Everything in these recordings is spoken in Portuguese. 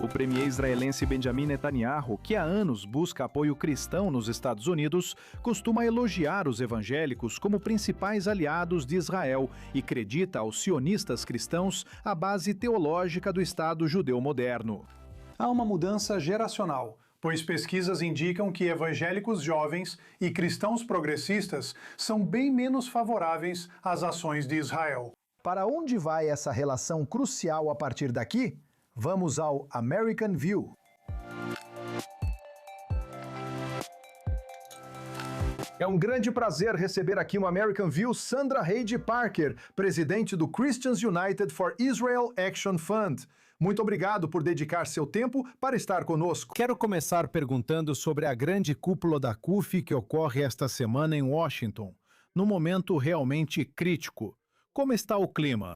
O premier israelense Benjamin Netanyahu, que há anos busca apoio cristão nos Estados Unidos, costuma elogiar os evangélicos como principais aliados de Israel e acredita aos sionistas cristãos a base teológica do Estado judeu moderno. Há uma mudança geracional, pois pesquisas indicam que evangélicos jovens e cristãos progressistas são bem menos favoráveis às ações de Israel. Para onde vai essa relação crucial a partir daqui? Vamos ao American View. É um grande prazer receber aqui no American View Sandra Heidi Parker, presidente do Christians United for Israel Action Fund. Muito obrigado por dedicar seu tempo para estar conosco. Quero começar perguntando sobre a grande cúpula da CUF que ocorre esta semana em Washington, num momento realmente crítico. Como está o clima?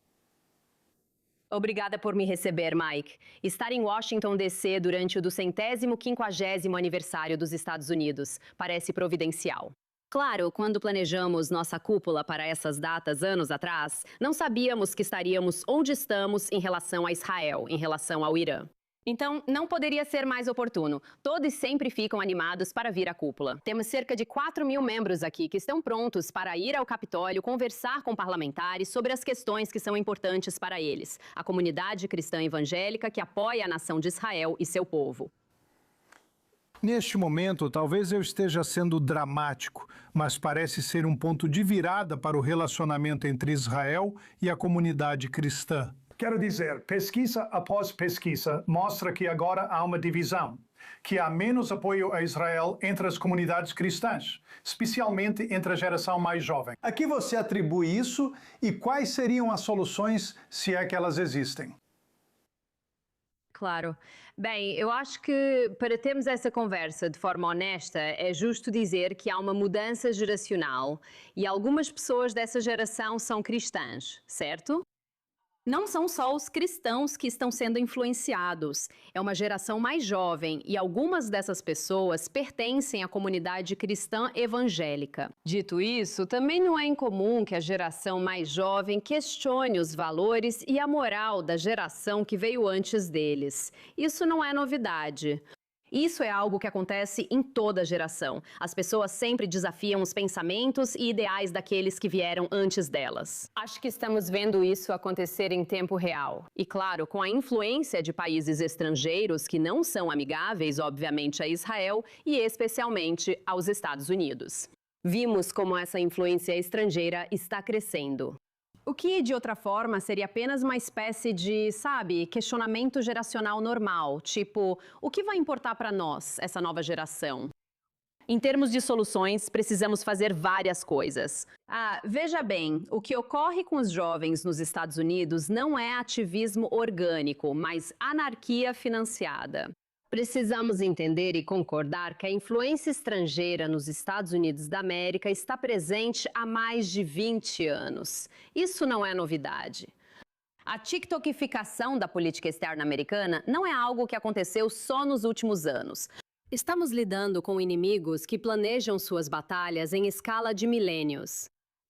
Obrigada por me receber, Mike. Estar em Washington, D.C. durante o 250º aniversário dos Estados Unidos parece providencial. Claro, quando planejamos nossa cúpula para essas datas anos atrás, não sabíamos que estaríamos onde estamos em relação a Israel, em relação ao Irã. Então, não poderia ser mais oportuno. Todos sempre ficam animados para vir à cúpula. Temos cerca de 4.000 membros aqui que estão prontos para ir ao Capitólio conversar com parlamentares sobre as questões que são importantes para eles. A comunidade cristã evangélica que apoia a nação de Israel e seu povo. Neste momento, talvez eu esteja sendo dramático, mas parece ser um ponto de virada para o relacionamento entre Israel e a comunidade cristã. Quero dizer, pesquisa após pesquisa mostra que agora há uma divisão, que há menos apoio a Israel entre as comunidades cristãs, especialmente entre a geração mais jovem. A que você atribui isso e quais seriam as soluções, se é que elas existem? Claro. Bem, eu acho que para termos essa conversa de forma honesta, é justo dizer que há uma mudança geracional e algumas pessoas dessa geração são cristãs, certo? Não são só os cristãos que estão sendo influenciados, é uma geração mais jovem e algumas dessas pessoas pertencem à comunidade cristã evangélica. Dito isso, também não é incomum que a geração mais jovem questione os valores e a moral da geração que veio antes deles. Isso não é novidade. Isso é algo que acontece em toda geração. As pessoas sempre desafiam os pensamentos e ideais daqueles que vieram antes delas. Acho que estamos vendo isso acontecer em tempo real. E claro, com a influência de países estrangeiros que não são amigáveis, obviamente, a Israel e especialmente aos Estados Unidos. Vimos como essa influência estrangeira está crescendo. O que, de outra forma, seria apenas uma espécie de, questionamento geracional normal, tipo, o que vai importar para nós, essa nova geração? Em termos de soluções, precisamos fazer várias coisas. Veja bem, o que ocorre com os jovens nos Estados Unidos não é ativismo orgânico, mas anarquia financiada. Precisamos entender e concordar que a influência estrangeira nos Estados Unidos da América está presente há mais de 20 anos. Isso não é novidade. A tiktokificação da política externa americana não é algo que aconteceu só nos últimos anos. Estamos lidando com inimigos que planejam suas batalhas em escala de milênios.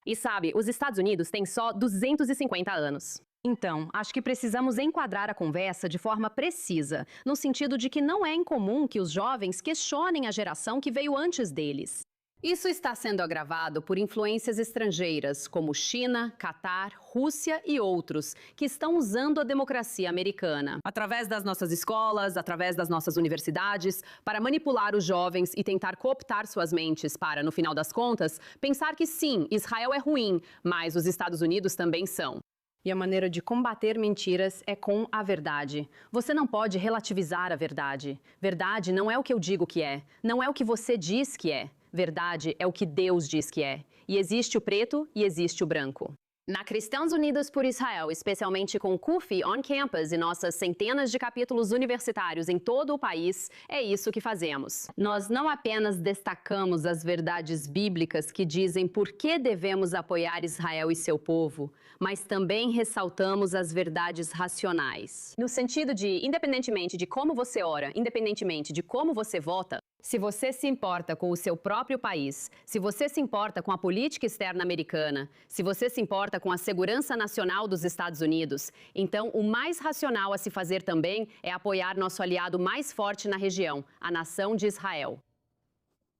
E os Estados Unidos têm só 250 anos. Então, acho que precisamos enquadrar a conversa de forma precisa, no sentido de que não é incomum que os jovens questionem a geração que veio antes deles. Isso está sendo agravado por influências estrangeiras, como China, Catar, Rússia e outros, que estão usando a democracia americana, através das nossas escolas, através das nossas universidades, para manipular os jovens e tentar cooptar suas mentes para, no final das contas, pensar que sim, Israel é ruim, mas os Estados Unidos também são. E a maneira de combater mentiras é com a verdade. Você não pode relativizar a verdade. Verdade não é o que eu digo que é. Não é o que você diz que é. Verdade é o que Deus diz que é. E existe o preto e existe o branco. Na Cristãos Unidos por Israel, especialmente com CUF On Campus e nossas centenas de capítulos universitários em todo o país, é isso que fazemos. Nós não apenas destacamos as verdades bíblicas que dizem por que devemos apoiar Israel e seu povo, mas também ressaltamos as verdades racionais. No sentido de, independentemente de como você ora, independentemente de como você vota, Se você se importa com o seu próprio país, se você se importa com a política externa americana, se você se importa com a segurança nacional dos Estados Unidos, então o mais racional a se fazer também é apoiar nosso aliado mais forte na região, a nação de Israel.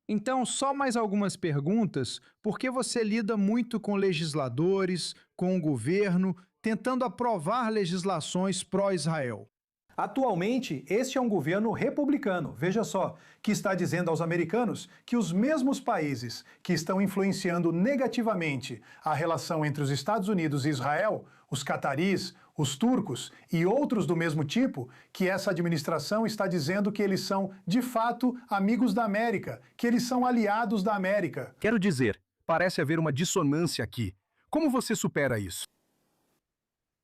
Então, só mais algumas perguntas, porque você lida muito com legisladores, com o governo, tentando aprovar legislações pró-Israel. Atualmente, este é um governo republicano, veja só, que está dizendo aos americanos que os mesmos países que estão influenciando negativamente a relação entre os Estados Unidos e Israel, os cataris, os turcos e outros do mesmo tipo, que essa administração está dizendo que eles são, de fato, amigos da América, que eles são aliados da América. Quero dizer, parece haver uma dissonância aqui. Como você supera isso?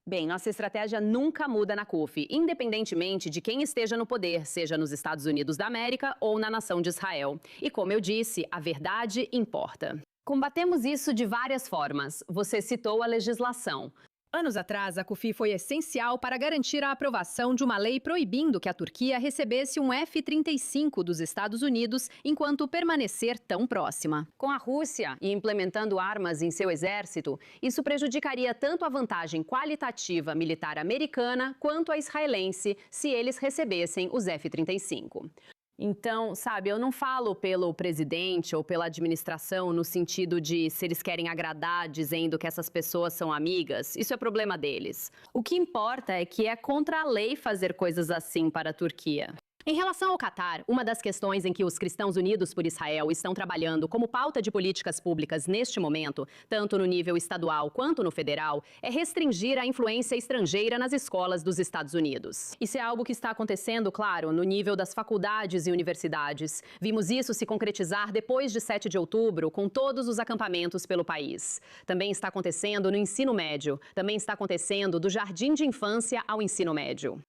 Bem, nossa estratégia nunca muda na CUF, independentemente de quem esteja no poder, seja nos Estados Unidos da América ou na nação de Israel. E como eu disse, a verdade importa. Combatemos isso de várias formas. Você citou a legislação. Anos atrás, a CUFI foi essencial para garantir a aprovação de uma lei proibindo que a Turquia recebesse um F-35 dos Estados Unidos enquanto permanecer tão próxima. Com a Rússia e implementando armas em seu exército, isso prejudicaria tanto a vantagem qualitativa militar americana quanto a israelense se eles recebessem os F-35. Então, sabe, eu não falo pelo presidente ou pela administração no sentido de se eles querem agradar dizendo que essas pessoas são amigas. Isso é problema deles. O que importa é que é contra a lei fazer coisas assim para a Turquia. Em relação ao Catar, uma das questões em que os Cristãos Unidos por Israel estão trabalhando como pauta de políticas públicas neste momento, tanto no nível estadual quanto no federal, é restringir a influência estrangeira nas escolas dos Estados Unidos. Isso é algo que está acontecendo, claro, no nível das faculdades e universidades. Vimos isso se concretizar depois de 7 de outubro, com todos os acampamentos pelo país. Também está acontecendo no ensino médio. Também está acontecendo do jardim de infância ao ensino médio.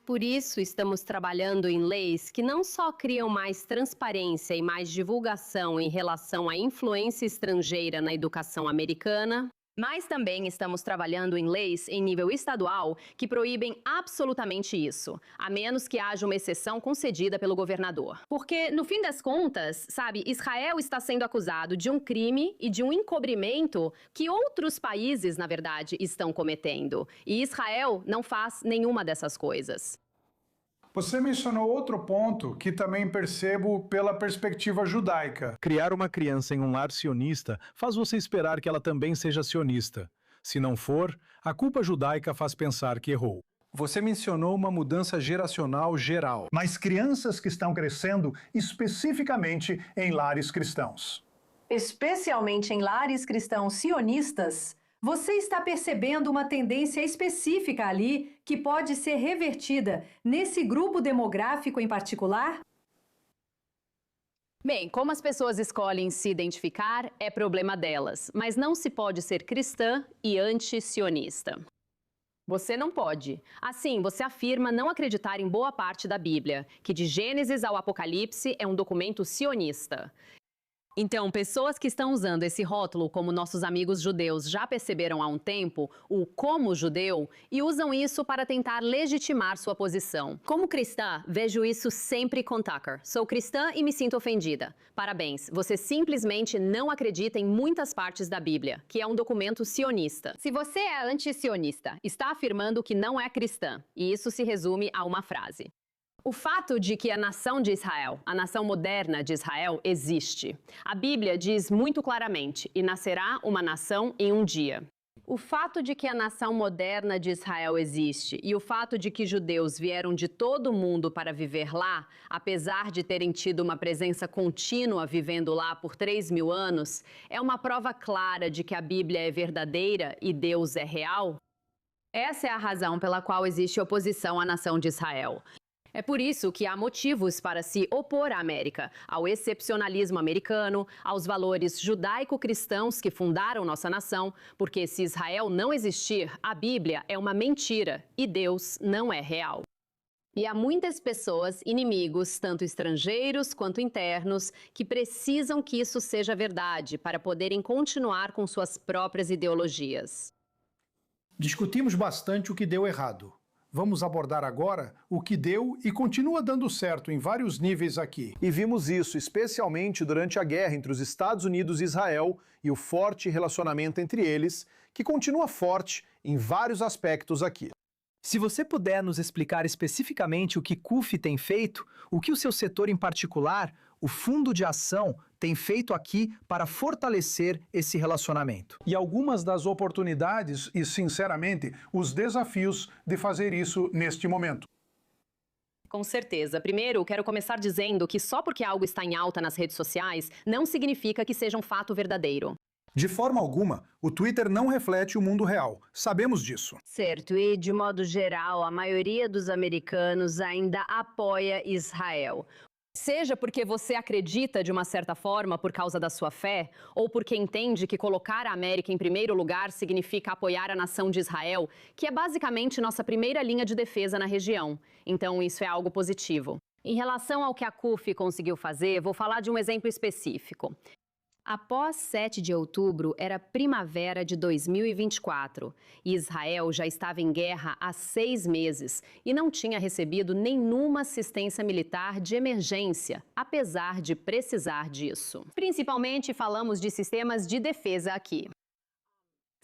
Por isso, estamos trabalhando em leis que não só criam mais transparência e mais divulgação em relação à influência estrangeira na educação americana, mas também estamos trabalhando em leis em nível estadual que proíbem absolutamente isso, a menos que haja uma exceção concedida pelo governador. Porque, no fim das contas, sabe, Israel está sendo acusado de um crime e de um encobrimento que outros países, na verdade, estão cometendo. E Israel não faz nenhuma dessas coisas. Você mencionou outro ponto que também percebo pela perspectiva judaica. Criar uma criança em um lar sionista faz você esperar que ela também seja sionista. Se não for, a culpa judaica faz pensar que errou. Você mencionou uma mudança geracional geral, mas crianças que estão crescendo especificamente em lares cristãos. Especialmente em lares cristãos sionistas, você está percebendo uma tendência específica ali que pode ser revertida nesse grupo demográfico em particular? Bem, como as pessoas escolhem se identificar, é problema delas, mas não se pode ser cristã e anti-sionista. Você não pode. Assim, você afirma não acreditar em boa parte da Bíblia, que de Gênesis ao Apocalipse é um documento sionista. Então, pessoas que estão usando esse rótulo, como nossos amigos judeus já perceberam há um tempo, o como judeu, e usam isso para tentar legitimar sua posição. Como cristã, vejo isso sempre com Tucker. Sou cristã e me sinto ofendida. Parabéns, você simplesmente não acredita em muitas partes da Bíblia, que é um documento sionista. Se você é anti-sionista, está afirmando que não é cristã, e isso se resume a uma frase. O fato de que a nação de Israel, a nação moderna de Israel, existe. A Bíblia diz muito claramente, e nascerá uma nação em um dia. O fato de que a nação moderna de Israel existe e o fato de que judeus vieram de todo o mundo para viver lá, apesar de terem tido uma presença contínua vivendo lá por 3.000 anos, é uma prova clara de que a Bíblia é verdadeira e Deus é real? Essa é a razão pela qual existe oposição à nação de Israel. É por isso que há motivos para se opor à América, ao excepcionalismo americano, aos valores judaico-cristãos que fundaram nossa nação, porque se Israel não existir, a Bíblia é uma mentira e Deus não é real. E há muitas pessoas, inimigos, tanto estrangeiros quanto internos, que precisam que isso seja verdade para poderem continuar com suas próprias ideologias. Discutimos bastante o que deu errado. Vamos abordar agora o que deu e continua dando certo em vários níveis aqui. E vimos isso especialmente durante a guerra entre os Estados Unidos e Israel e o forte relacionamento entre eles, que continua forte em vários aspectos aqui. Se você puder nos explicar especificamente o que CUF tem feito, o que o seu setor em particular, o Fundo de Ação, tem feito aqui para fortalecer esse relacionamento. E algumas das oportunidades e, sinceramente, os desafios de fazer isso neste momento. Com certeza. Primeiro, quero começar dizendo que só porque algo está em alta nas redes sociais, não significa que seja um fato verdadeiro. De forma alguma, o Twitter não reflete o mundo real. Sabemos disso. Certo, e de modo geral, a maioria dos americanos ainda apoia Israel. Seja porque você acredita de uma certa forma por causa da sua fé, ou porque entende que colocar a América em primeiro lugar significa apoiar a nação de Israel, que é basicamente nossa primeira linha de defesa na região. Então, isso é algo positivo. Em relação ao que a CUF conseguiu fazer, vou falar de um exemplo específico. Após 7 de outubro, era primavera de 2024 e Israel já estava em guerra há 6 meses e não tinha recebido nenhuma assistência militar de emergência, apesar de precisar disso. Principalmente falamos de sistemas de defesa aqui.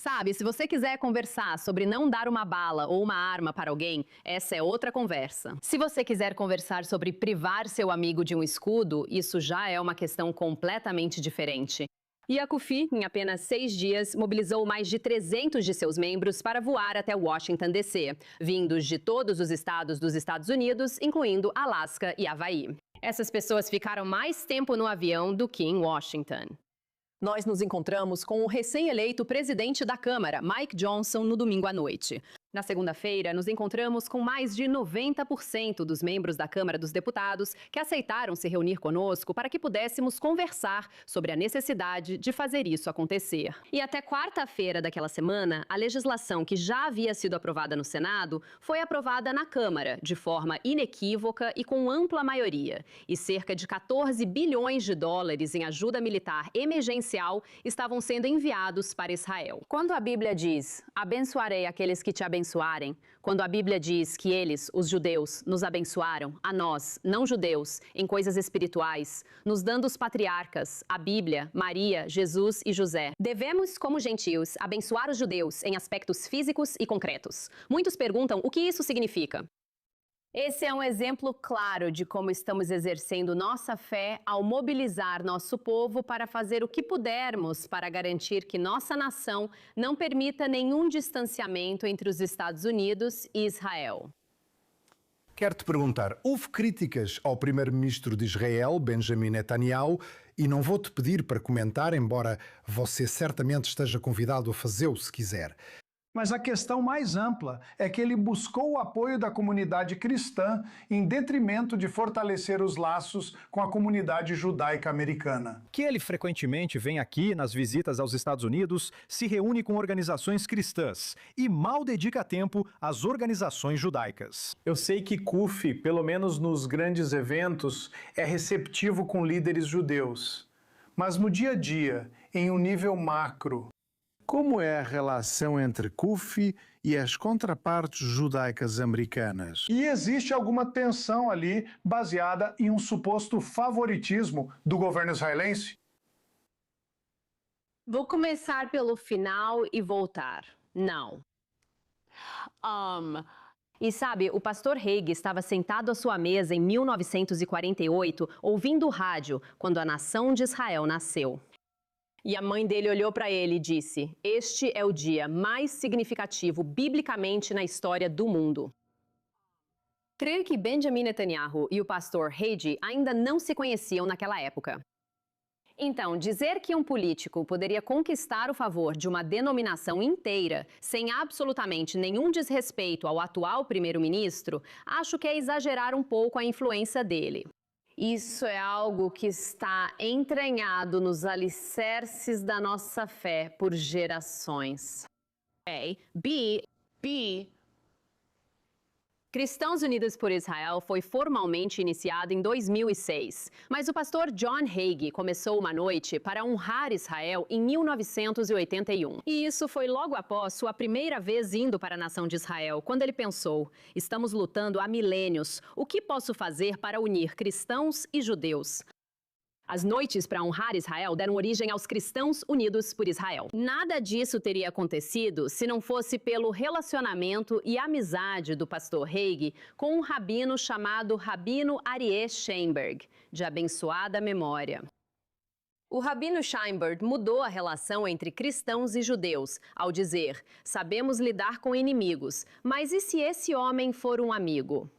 Sabe, se você quiser conversar sobre não dar uma bala ou uma arma para alguém, essa é outra conversa. Se você quiser conversar sobre privar seu amigo de um escudo, isso já é uma questão completamente diferente. E a CUFI, em apenas 6 dias, mobilizou mais de 300 de seus membros para voar até Washington, D.C., vindos de todos os estados dos Estados Unidos, incluindo Alasca e Havaí. Essas pessoas ficaram mais tempo no avião do que em Washington. Nós nos encontramos com o recém-eleito presidente da Câmara, Mike Johnson, no domingo à noite. Na segunda-feira, nos encontramos com mais de 90% dos membros da Câmara dos Deputados que aceitaram se reunir conosco para que pudéssemos conversar sobre a necessidade de fazer isso acontecer. E até quarta-feira daquela semana, a legislação que já havia sido aprovada no Senado foi aprovada na Câmara, de forma inequívoca e com ampla maioria. E cerca de 14 bilhões de dólares em ajuda militar emergencial estavam sendo enviados para Israel. Quando a Bíblia diz, abençoarei aqueles que te abençoarem, quando a Bíblia diz que eles, os judeus, nos abençoaram, a nós, não judeus, em coisas espirituais, nos dando os patriarcas, a Bíblia, Maria, Jesus e José, devemos, como gentios, abençoar os judeus em aspectos físicos e concretos. Muitos perguntam o que isso significa. Esse é um exemplo claro de como estamos exercendo nossa fé ao mobilizar nosso povo para fazer o que pudermos para garantir que nossa nação não permita nenhum distanciamento entre os Estados Unidos e Israel. Quero te perguntar, houve críticas ao primeiro-ministro de Israel, Benjamin Netanyahu, e não vou-te pedir para comentar, embora você certamente esteja convidado a fazê-lo se quiser. Mas a questão mais ampla é que ele buscou o apoio da comunidade cristã em detrimento de fortalecer os laços com a comunidade judaica americana. Que ele frequentemente vem aqui nas visitas aos Estados Unidos, se reúne com organizações cristãs e mal dedica tempo às organizações judaicas. Eu sei que CUF, pelo menos nos grandes eventos, é receptivo com líderes judeus. Mas no dia a dia, em um nível macro, como é a relação entre CUF e as contrapartes judaicas americanas? E existe alguma tensão ali baseada em um suposto favoritismo do governo israelense? Vou começar pelo final e voltar. Não. E sabe, o pastor Haig estava sentado à sua mesa em 1948, ouvindo o rádio, quando a nação de Israel nasceu. E a mãe dele olhou para ele e disse, este é o dia mais significativo biblicamente na história do mundo. Creio que Benjamin Netanyahu e o pastor Haig ainda não se conheciam naquela época. Então, dizer que um político poderia conquistar o favor de uma denominação inteira sem absolutamente nenhum desrespeito ao atual primeiro-ministro, acho que é exagerar um pouco a influência dele. Isso é algo que está entranhado nos alicerces da nossa fé por gerações. A. B. Cristãos Unidos por Israel foi formalmente iniciado em 2006, mas o pastor John Hagee começou uma noite para honrar Israel em 1981. E isso foi logo após sua primeira vez indo para a nação de Israel, quando ele pensou: estamos lutando há milênios, o que posso fazer para unir cristãos e judeus? As noites para honrar Israel deram origem aos Cristãos Unidos por Israel. Nada disso teria acontecido se não fosse pelo relacionamento e amizade do pastor Hagee com um rabino chamado Rabino Aryeh Sheinberg, de abençoada memória. O Rabino Sheinberg mudou a relação entre cristãos e judeus ao dizer: sabemos lidar com inimigos, mas e se esse homem for um amigo?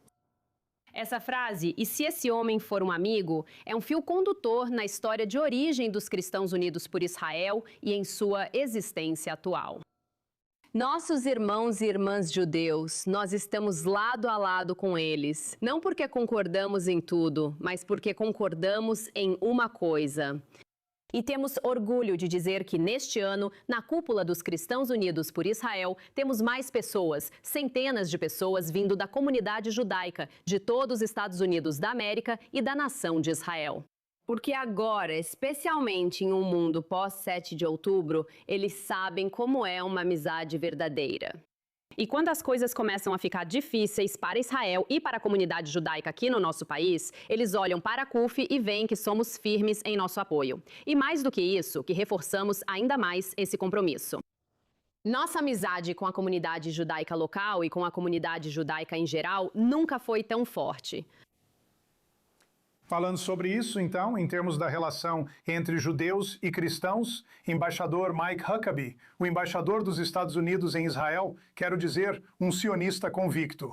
Essa frase, "e se esse homem for um amigo", é um fio condutor na história de origem dos Cristãos Unidos por Israel e em sua existência atual. Nossos irmãos e irmãs judeus, nós estamos lado a lado com eles, não porque concordamos em tudo, mas porque concordamos em uma coisa. E temos orgulho de dizer que, neste ano, na cúpula dos Cristãos Unidos por Israel, temos mais pessoas, centenas de pessoas vindo da comunidade judaica, de todos os Estados Unidos da América e da nação de Israel. Porque agora, especialmente em um mundo pós-7 de outubro, eles sabem como é uma amizade verdadeira. E quando as coisas começam a ficar difíceis para Israel e para a comunidade judaica aqui no nosso país, eles olham para a CUF e veem que somos firmes em nosso apoio. E mais do que isso, que reforçamos ainda mais esse compromisso. Nossa amizade com a comunidade judaica local e com a comunidade judaica em geral nunca foi tão forte. Falando sobre isso, então, em termos da relação entre judeus e cristãos, embaixador Mike Huckabee, o embaixador dos Estados Unidos em Israel, quero dizer, um sionista convicto.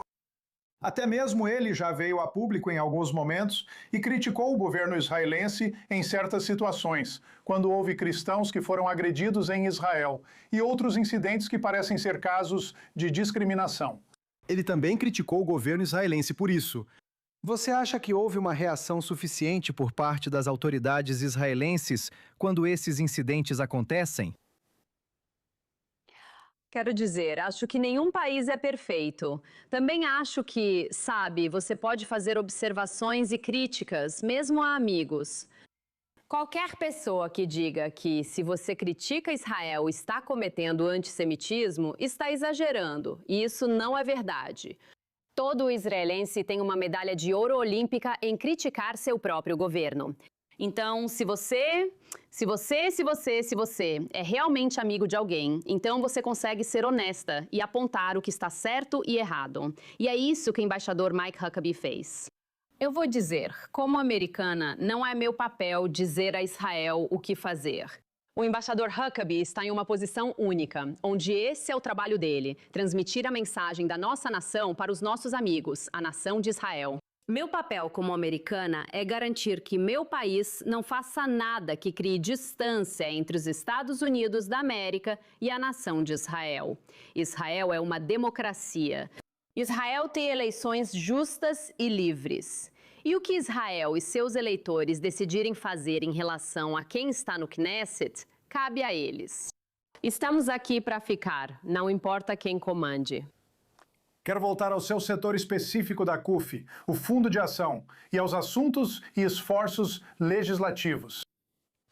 Até mesmo ele já veio a público em alguns momentos e criticou o governo israelense em certas situações, quando houve cristãos que foram agredidos em Israel e outros incidentes que parecem ser casos de discriminação. Ele também criticou o governo israelense por isso. Você acha que houve uma reação suficiente por parte das autoridades israelenses quando esses incidentes acontecem? Quero dizer, acho que nenhum país é perfeito. Também acho que, sabe, você pode fazer observações e críticas, mesmo a amigos. Qualquer pessoa que diga que, se você critica Israel, está cometendo antissemitismo, está exagerando, e isso não é verdade. Todo israelense tem uma medalha de ouro olímpica em criticar seu próprio governo. Então, se você é realmente amigo de alguém, então você consegue ser honesta e apontar o que está certo e errado. E é isso que o embaixador Mike Huckabee fez. Eu vou dizer, como americana, não é meu papel dizer a Israel o que fazer. O embaixador Huckabee está em uma posição única, onde esse é o trabalho dele, transmitir a mensagem da nossa nação para os nossos amigos, a nação de Israel. Meu papel como americana é garantir que meu país não faça nada que crie distância entre os Estados Unidos da América e a nação de Israel. Israel é uma democracia. Israel tem eleições justas e livres. E o que Israel e seus eleitores decidirem fazer em relação a quem está no Knesset, cabe a eles. Estamos aqui para ficar, não importa quem comande. Quero voltar ao seu setor específico da CUF, o Fundo de Ação, e aos assuntos e esforços legislativos.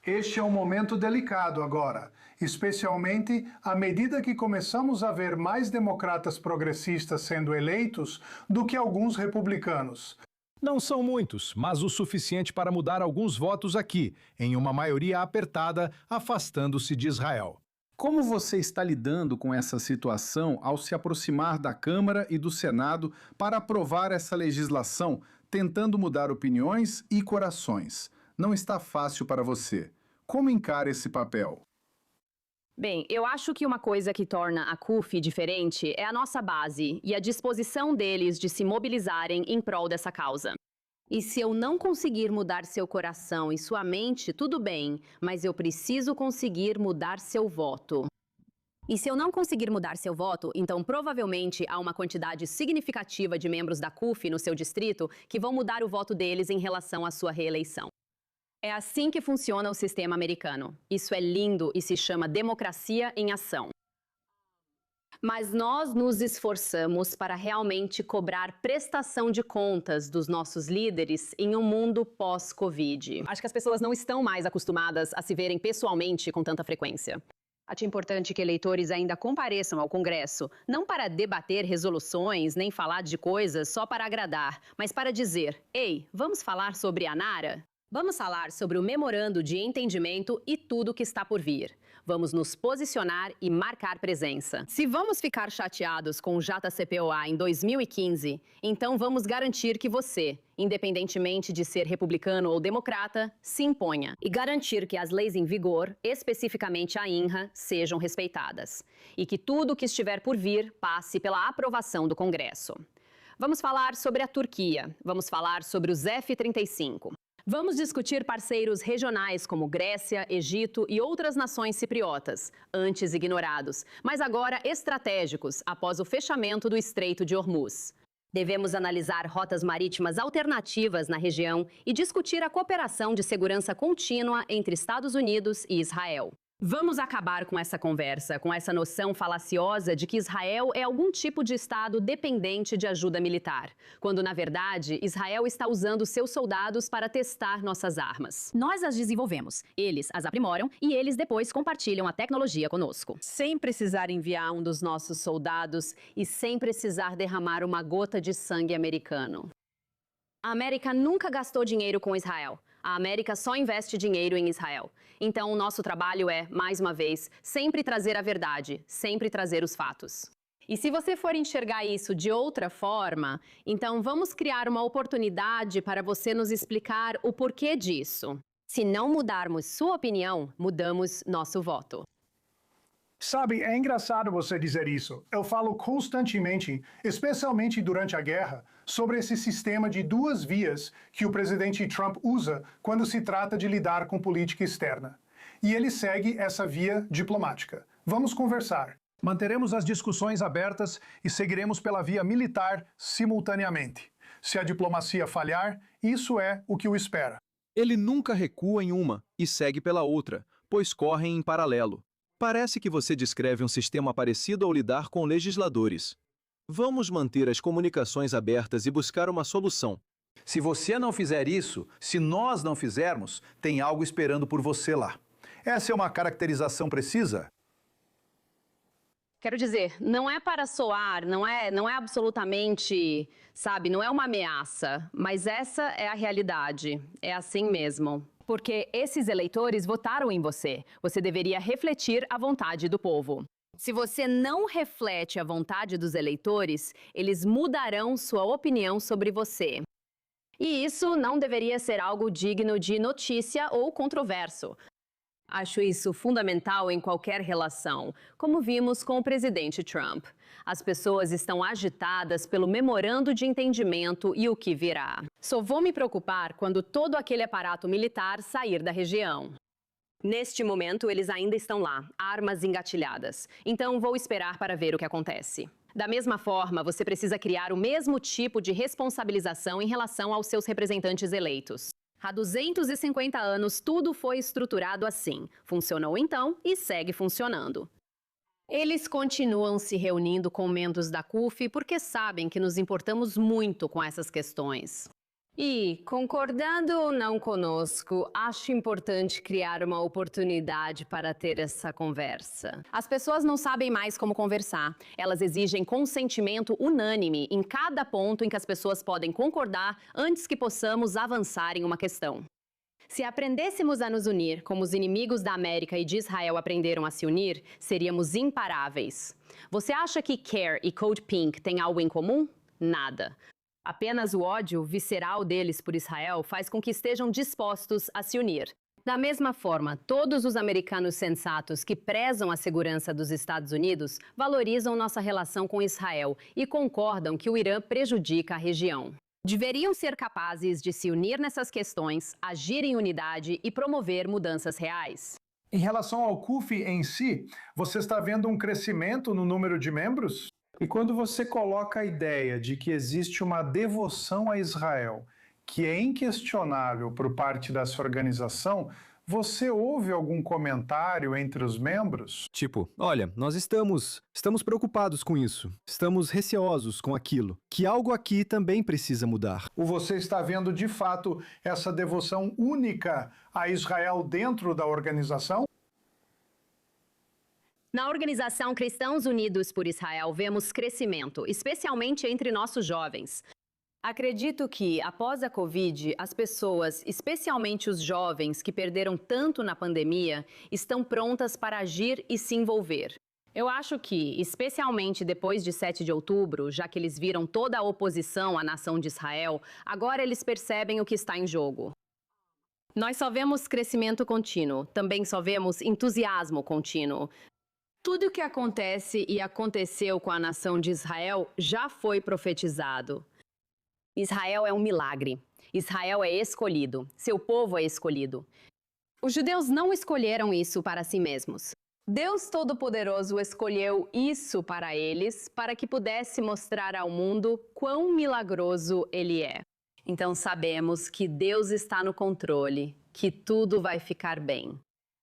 Este é um momento delicado agora, especialmente à medida que começamos a ver mais democratas progressistas sendo eleitos do que alguns republicanos. Não são muitos, mas o suficiente para mudar alguns votos aqui, em uma maioria apertada, afastando-se de Israel. Como você está lidando com essa situação ao se aproximar da Câmara e do Senado para aprovar essa legislação, tentando mudar opiniões e corações? Não está fácil para você. Como encara esse papel? Bem, eu acho que uma coisa que torna a CUF diferente é a nossa base e a disposição deles de se mobilizarem em prol dessa causa. E se eu não conseguir mudar seu coração e sua mente, tudo bem, mas eu preciso conseguir mudar seu voto. E se eu não conseguir mudar seu voto, então provavelmente há uma quantidade significativa de membros da CUF no seu distrito que vão mudar o voto deles em relação à sua reeleição. É assim que funciona o sistema americano. Isso é lindo e se chama democracia em ação. Mas nós nos esforçamos para realmente cobrar prestação de contas dos nossos líderes em um mundo pós-Covid. Acho que as pessoas não estão mais acostumadas a se verem pessoalmente com tanta frequência. Acho importante que eleitores ainda compareçam ao Congresso, não para debater resoluções, nem falar de coisas só para agradar, mas para dizer: ei, vamos falar sobre a Nara? Vamos falar sobre o memorando de entendimento e tudo que está por vir. Vamos nos posicionar e marcar presença. Se vamos ficar chateados com o JCPOA em 2015, então vamos garantir que você, independentemente de ser republicano ou democrata, se imponha. E garantir que as leis em vigor, especificamente a INRA, sejam respeitadas. E que tudo que estiver por vir passe pela aprovação do Congresso. Vamos falar sobre a Turquia. Vamos falar sobre os F-35. Vamos discutir parceiros regionais como Grécia, Egito e outras nações cipriotas, antes ignorados, mas agora estratégicos após o fechamento do Estreito de Hormuz. Devemos analisar rotas marítimas alternativas na região e discutir a cooperação de segurança contínua entre Estados Unidos e Israel. Vamos acabar com essa conversa, com essa noção falaciosa de que Israel é algum tipo de Estado dependente de ajuda militar, quando, na verdade, Israel está usando seus soldados para testar nossas armas. Nós as desenvolvemos, eles as aprimoram e eles depois compartilham a tecnologia conosco. Sem precisar enviar um dos nossos soldados e sem precisar derramar uma gota de sangue americano. A América nunca gastou dinheiro com Israel. A América só investe dinheiro em Israel. Então, o nosso trabalho é, mais uma vez, sempre trazer a verdade, sempre trazer os fatos. E se você for enxergar isso de outra forma, então vamos criar uma oportunidade para você nos explicar o porquê disso. Se não mudarmos sua opinião, mudamos nosso voto. Sabe, é engraçado você dizer isso. Eu falo constantemente, especialmente durante a guerra, sobre esse sistema de duas vias que o presidente Trump usa quando se trata de lidar com política externa. E ele segue essa via diplomática. Vamos conversar. Manteremos as discussões abertas e seguiremos pela via militar simultaneamente. Se a diplomacia falhar, isso é o que o espera. Ele nunca recua em uma e segue pela outra, pois correm em paralelo. Parece que você descreve um sistema parecido ao lidar com legisladores. Vamos manter as comunicações abertas e buscar uma solução. Se você não fizer isso, se nós não fizermos, tem algo esperando por você lá. Essa é uma caracterização precisa? Quero dizer, não é para soar, não é absolutamente, sabe, não é uma ameaça, mas essa é a realidade, é assim mesmo. Porque esses eleitores votaram em você. Você deveria refletir a vontade do povo. Se você não reflete a vontade dos eleitores, eles mudarão sua opinião sobre você. E isso não deveria ser algo digno de notícia ou controverso. Acho isso fundamental em qualquer relação, como vimos com o presidente Trump. As pessoas estão agitadas pelo memorando de entendimento e o que virá. Só vou me preocupar quando todo aquele aparato militar sair da região. Neste momento, eles ainda estão lá, armas engatilhadas. Então, vou esperar para ver o que acontece. Da mesma forma, você precisa criar o mesmo tipo de responsabilização em relação aos seus representantes eleitos. Há 250 anos, tudo foi estruturado assim. Funcionou então e segue funcionando. Eles continuam se reunindo com membros da CUF porque sabem que nos importamos muito com essas questões. E, concordando ou não conosco, acho importante criar uma oportunidade para ter essa conversa. As pessoas não sabem mais como conversar. Elas exigem consentimento unânime em cada ponto em que as pessoas podem concordar antes que possamos avançar em uma questão. Se aprendêssemos a nos unir como os inimigos da América e de Israel aprenderam a se unir, seríamos imparáveis. Você acha que CARE e Code Pink têm algo em comum? Nada. Apenas o ódio visceral deles por Israel faz com que estejam dispostos a se unir. Da mesma forma, todos os americanos sensatos que prezam a segurança dos Estados Unidos valorizam nossa relação com Israel e concordam que o Irã prejudica a região. Deveriam ser capazes de se unir nessas questões, agir em unidade e promover mudanças reais. Em relação ao CUF em si, você está vendo um crescimento no número de membros? E quando você coloca a ideia de que existe uma devoção a Israel, que é inquestionável por parte dessa organização, Você ouve algum comentário entre os membros? Tipo, olha, nós estamos preocupados com isso, estamos receosos com aquilo, que algo aqui também precisa mudar. Ou você está vendo de fato essa devoção única a Israel dentro da organização? Na organização Cristãos Unidos por Israel, vemos crescimento, especialmente entre nossos jovens. Acredito que, após a Covid, as pessoas, especialmente os jovens que perderam tanto na pandemia, estão prontas para agir e se envolver. Eu acho que, especialmente depois de 7 de outubro, já que eles viram toda a oposição à nação de Israel, agora eles percebem o que está em jogo. Nós só vemos crescimento contínuo, também só vemos entusiasmo contínuo. Tudo o que acontece e aconteceu com a nação de Israel já foi profetizado. Israel é um milagre. Israel é escolhido. Seu povo é escolhido. Os judeus não escolheram isso para si mesmos. Deus Todo-Poderoso escolheu isso para eles, para que pudesse mostrar ao mundo quão milagroso Ele é. Então sabemos que Deus está no controle, que tudo vai ficar bem.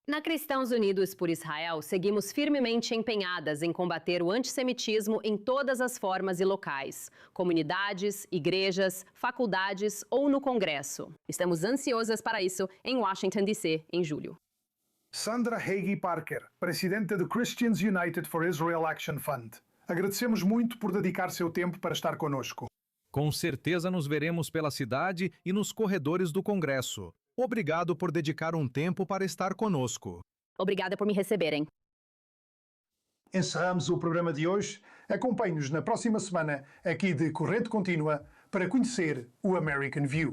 Na Cristãos Unidos por Israel, seguimos firmemente empenhadas em combater o antissemitismo em todas as formas e locais, comunidades, igrejas, faculdades ou no Congresso. Estamos ansiosas para isso em Washington, D.C., em julho. Sandra Hagee Parker, presidente do Christians United for Israel Action Fund. Agradecemos muito por dedicar seu tempo para estar conosco. Com certeza nos veremos pela cidade e nos corredores do Congresso. Obrigado por dedicar um tempo para estar conosco. Obrigada por me receberem. Encerramos o programa de hoje. Acompanhe-nos na próxima semana aqui de Corrente Contínua para conhecer o American View.